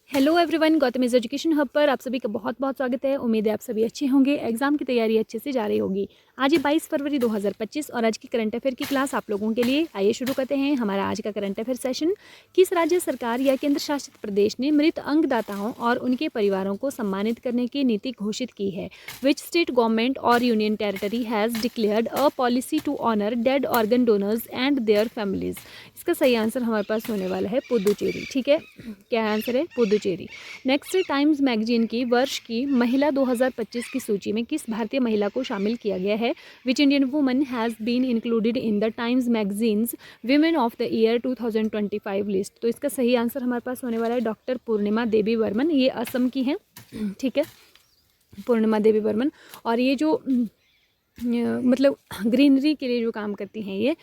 Hello everyone, Gautam is education hub पर आप सभी का बहुत बहुत स्वागत है। उम्मीद है आप सभी अच्छे होंगे, एग्जाम की तैयारी अच्छे से जा रही होगी। आज ये 22 फरवरी 2025 और आज की करंट अफेयर की क्लास आप लोगों के लिए। आइए शुरू करते हैं हमारा आज का करंट अफेयर सेशन। किस राज्य सरकार या केंद्र शासित प्रदेश ने मृत अंगदाताओं और उनके परिवारों को सम्मानित करने की नीति घोषित की है? विच स्टेट गवर्नमेंट और union territory has declared a policy to honour dead organ donors and their families? इसका सही आंसर हमारे पास होने वाला है पुदुचेरी। ठीक है, क्या आंसर है? पुदुचेरी। नेक्स्ट, टाइम्स मैगजीन की वर्ष की महिला 2025 की सूची में किस भारतीय महिला को शामिल किया गया है? Which Indian woman has been included in the Times magazines women of the year 2025 list? तो इसका सही आंसर हमारे पास होने वाला है डॉक्टर पूर्णिमा देवी वर्मन। ये असम की हैं। ठीक है, पूर्णिमा देवी वर्मन। और ये जो मतलब ग्रीनरी के लिए जो काम करती हैं ये,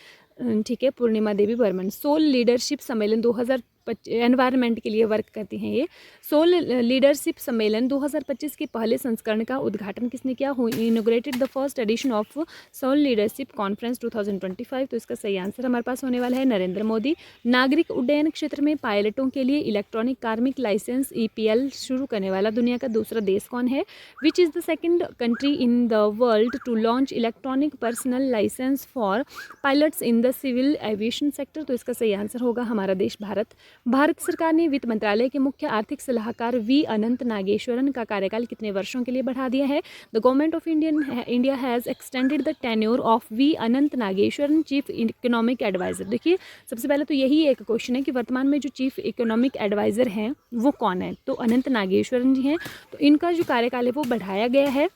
ठीक है, पूर्णिमा देवी वर्मन। सोल लीडरशिप सम्मेलन 2025 एनवायरनमेंट के लिए वर्क करती हैं ये। सोल लीडरशिप सम्मेलन 2025 के पहले संस्करण का उद्घाटन किसने किया? Who inaugurated the first edition of SOUL leadership conference 2025? तो इसका सही आंसर हमारे पास होने वाला है नरेंद्र मोदी। नागरिक उड्डयन क्षेत्र में पायलटों के लिए इलेक्ट्रॉनिक कार्मिक लाइसेंस EPL शुरू करने वाला दुनिया का दूसरा देश कौन है? Which is the second country in the world to launch electronic personal licence for pilots in the civil aviation sector? तो इसका सही आंसर होगा हमारा देश भारत। भारत सरकार ने वित्त मंत्रालय के मुख्य आर्थिक सलाहकार V अनंत नागेश्वरन का कार्यकाल कितने वर्षों के लिए बढ़ा दिया है? The government of India has extended the tenure of V Anantha Nageswaran chief economic adviser. देखिए, सबसे पहले तो यही एक क्वेश्चन है कि वर्तमान में जो चीफ इकोनॉमिक एडवाइजर हैं वो कौन है? तो अनंत नागेश्वरन जी हैं। तो इनका जो कार्यकाल है वो बढ़ाया गया है।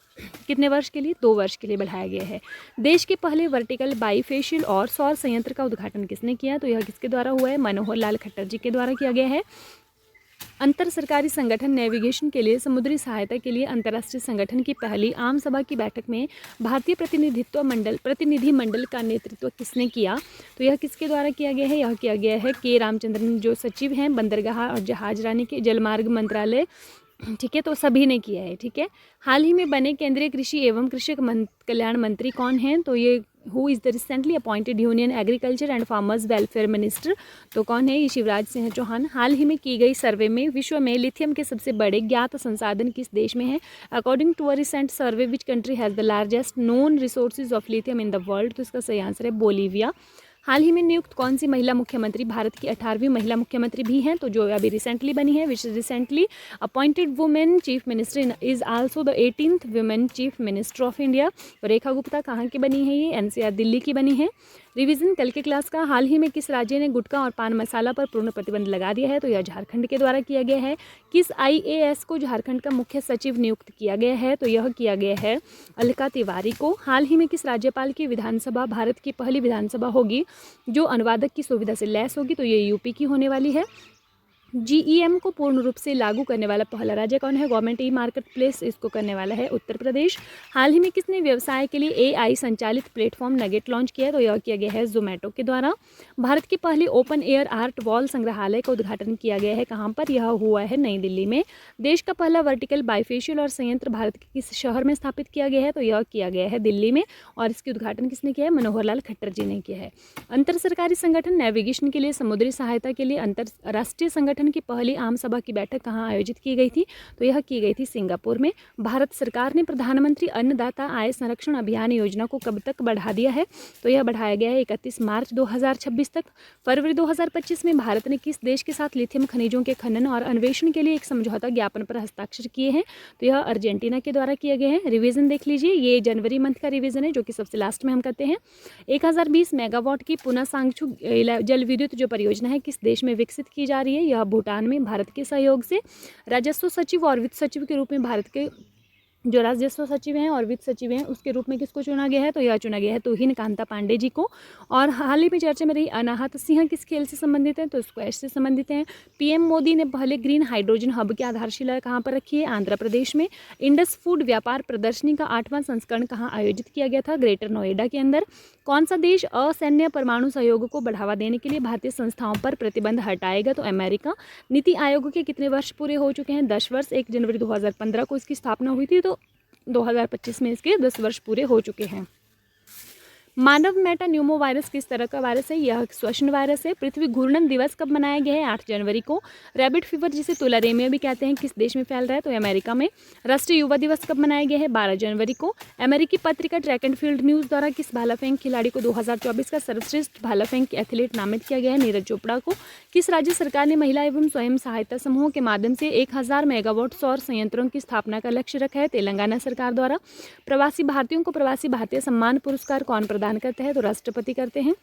कितने वर्ष के लिए? 2 वर्ष के लिए बढ़ाया गया है। देश के पहले वर्टिकल बाईफेशियल और सौर संयंत्र का उद्घाटन किसने किया? तो यह किसके द्वारा हुआ है? मनोहर लाल खट्टर जी के द्वारा किया गया है। अंतर सरकारी संगठन नेविगेशन के लिए समुद्री सहायता के लिए अंतर्राष्ट्रीय संगठन की पहली आम सभा की बैठक में भारतीय प्रतिनिधि मंडल का नेतृत्व किसने किया? तो यह किसके द्वारा किया गया है? यह किया गया है के रामचंद्रन, जो सचिव हैं बंदरगाह और जहाजरानी के जलमार्ग मंत्रालय। ठीक है, तो सभी ने किया है। ठीक है, हाल ही में बने केंद्रीय कृषि एवं कृषक कल्याण मंत्री कौन हैं? तो ये who is the recently appointed union agriculture and farmers welfare minister? तो कौन है? ये शिवराज सिंह चौहान। हाल ही में की गई सर्वे में विश्व में लिथियम के सबसे बड़े ज्ञात संसाधन किस देश में है? According to a recent survey which country has the largest known resources of lithium in the world? तो इसका सही आंसर है बोलीविया। हाल ही में नियुक्त कौन सी महिला मुख्यमंत्री भारत की 18वीं महिला मुख्यमंत्री भी हैं? तो जो अभी रिसेंटली बनी है, which recently appointed women chief minister is also the 18th women chief minister of India. Rekha Gupta कहाँ की बनी है? ये NCR दिल्ली की बनी है। रिवीजन कल के क्लास का। हाल ही में किस राज्य ने गुटखा और पान मसाला पर पूर्ण प्रतिबंध लगा दिया है? तो यह झारखंड के द्वारा किया गया है। किस IAS को झारखंड का मुख्य सचिव नियुक्त किया गया है? तो यह किया गया है अलका तिवारी को। हाल ही में किस राज्यपाल की विधानसभा भारत की पहली विधानसभा होगी जो अनुवादक की सुविधा से लैस होगी? तो ये UP की होने वाली है। GEM को पूर्ण रूप से लागू करने वाला पहला राज्य कौन है? गवर्नमेंट मार्केट प्लेस इसको करने वाला है उत्तर प्रदेश। हाल ही में किसने व्यवसाय के लिए AI संचालित प्लेटफॉर्म नगेट लॉन्च किया? तो यह किया गया है जोमेटो के द्वारा। भारत की पहली ओपन एयर आर्ट वॉल संग्रहालय का उद्घाटन किया गया है कहाँ पर? यह हुआ है नई दिल्ली में। देश का पहला वर्टिकल बाईफेशियल और संयंत्र भारत के किस शहर में स्थापित किया गया है? तो यह किया गया है दिल्ली में। और इसके उद्घाटन किसने किया है? मनोहर लाल खट्टर जी ने किया है। अंतर सरकारी संगठन नेविगेशन के लिए समुद्री सहायता के लिए अंतरराष्ट्रीय संगठन की पहली आम सभा की बैठक कहाँ आयोजित की गई थी? तो यह की गई थी सिंगापुर में। भारत सरकार ने प्रधानमंत्री अन्नदाता आय संरक्षण अभियान योजना को कब तक बढ़ा दिया है? तो यह बढ़ाया गया है 31 मार्च 2026 तक। फरवरी 2025 में भारत ने किस देश के साथ लिथियम खनिजों के खनन और अन्वेषण के लिए एक समझौता ज्ञापन पर हस्ताक्षर किए हैं? तो यह अर्जेंटीना के द्वारा किया गया है। रिवीजन देख लीजिए, ये जनवरी मंथ का रिवीजन है जो कि सबसे लास्ट में हम करते हैं। 1020 मेगावाट की पुनः सांगचू जल विद्युत जो परियोजना है किस देश में विकसित की जा रही है? यह भूटान में भारत के सहयोग से। राजस्व सचिव और वित्त सचिव के रूप में भारत के जो राजस्व सचिव हैं और वित्त सचिव हैं उसके रूप में किसको चुना गया है? तो यह चुना गया है तुहिन कांता पांडे जी को। और हाल ही में चर्चा में रही अनाहत सिंह किस खेल से संबंधित हैं? तो स्क्वैश से संबंधित हैं। PM मोदी ने पहले ग्रीन हाइड्रोजन हब की आधारशिला कहाँ पर रखी है? आंध्र प्रदेश में। इंडस फूड व्यापार प्रदर्शनी का 8वां संस्करण कहाँ आयोजित किया गया था? ग्रेटर नोएडा के अंदर। कौन सा देश असैन्य परमाणु सहयोग को बढ़ावा देने के लिए भारतीय संस्थाओं पर प्रतिबंध हटाएगा? तो अमेरिका। नीति आयोग के कितने वर्ष पूरे हो चुके हैं? 10 वर्ष। 1 जनवरी 2015 को इसकी स्थापना हुई थी, तो 2025 में इसके 10 वर्ष पूरे हो चुके हैं। मानव मेटान्यूमो वायरस किस तरह का वायरस है? यह श्वसन वायरस है। पृथ्वी घूर्णन दिवस कब मनाया गया है? 8 जनवरी को। रैबिट फीवर जिसे तुलारेमिया भी कहते हैं किस देश में फैल रहा है? तो अमेरिका में। राष्ट्रीय युवा दिवस कब मनाया गया है? 12 जनवरी को। अमेरिकी पत्रिका ट्रैक एंड फील्ड न्यूज़ द्वारा किस भाला फेंक खिलाड़ी को 2024 का सर्वश्रेष्ठ भाला फेंक एथलीट नामित किया गया है? नीरज चोपड़ा को। किस राज्य सरकार ने महिला एवं स्वयं सहायता समूहों के माध्यम से 1000 मेगावाट सौर संयंत्रों की स्थापना का लक्ष्य रखा है? तेलंगाना सरकार द्वारा। प्रवासी भारतीयों को प्रवासी भारतीय सम्मान पुरस्कार कौन प्रदान करता है? तो राष्ट्रपति करते हैं।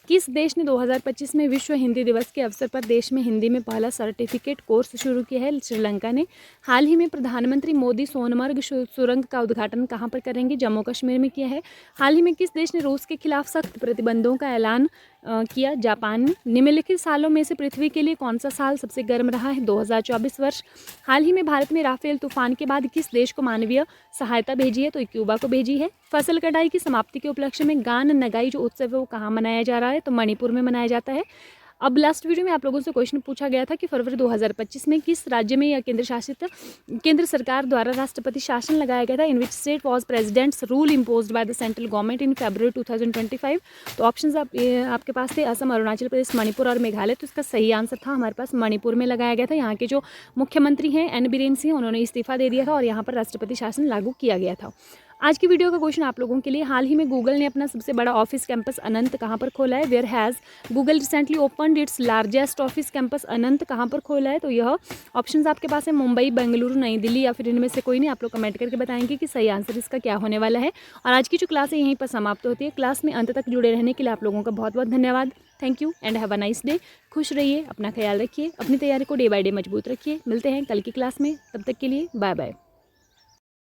किस देश ने 2025 में विश्व हिंदी दिवस के अवसर पर देश में हिंदी में पहला सर्टिफिकेट कोर्स शुरू किया है? श्रीलंका ने। हाल ही में प्रधानमंत्री मोदी सोनमर्ग सुरंग का उद्घाटन कहां पर करेंगे? जम्मू कश्मीर में किया है। हाल ही में किस देश ने रूस के खिलाफ सख्त प्रतिबंधों का ऐलान किया? जापान ने। निम्नलिखित सालों में से पृथ्वी के लिए कौन सा साल सबसे गर्म रहा है? 2024 वर्ष। हाल ही में भारत में राफेल तूफान के बाद किस देश को मानवीय सहायता भेजी है? तो क्यूबा को भेजी है। फसल कटाई की समाप्ति के उपलक्ष्य में गान नगाई जो उत्सव है वो कहाँ मनाया जा रहा है? तो मणिपुर में मनाया जाता है। अब लास्ट वीडियो में आप लोगों से क्वेश्चन पूछा गया था कि फरवरी 2025 में किस राज्य में या केंद्र सरकार द्वारा राष्ट्रपति शासन लगाया गया था? In which state was president's rule imposed by the central government in February 2025? तो ऑप्शंस आपके पास थे असम, अरुणाचल प्रदेश, मणिपुर और मेघालय। तो इसका सही आंसर था हमारे पास मणिपुर में लगाया गया था। यहाँ के जो मुख्यमंत्री हैं एन बीरेन सिंह, उन्होंने इस्तीफा दे दिया था और यहाँ पर राष्ट्रपति शासन लागू किया गया था। आज की वीडियो का क्वेश्चन आप लोगों के लिए, हाल ही में गूगल ने अपना सबसे बड़ा ऑफिस कैंपस अनंत कहाँ पर खोला है? Where has Google recently opened its largest office campus Anant कहाँ पर खोला है? तो यह ऑप्शंस आपके पास है मुंबई, बेंगलुरु, नई दिल्ली या फिर इनमें से कोई नहीं। आप लोग कमेंट करके बताएंगे कि सही आंसर इसका क्या होने वाला है। और आज की जो क्लास है यहीं पर समाप्त होती है। क्लास में अंत तक जुड़े रहने के लिए आप लोगों का बहुत बहुत धन्यवाद। Thank you and have a nice day. खुश रहिए, अपना ख्याल रखिए, अपनी तैयारी को डे बाय डे मजबूत रखिए। मिलते हैं कल की क्लास में, तब तक के लिए बाय बाय।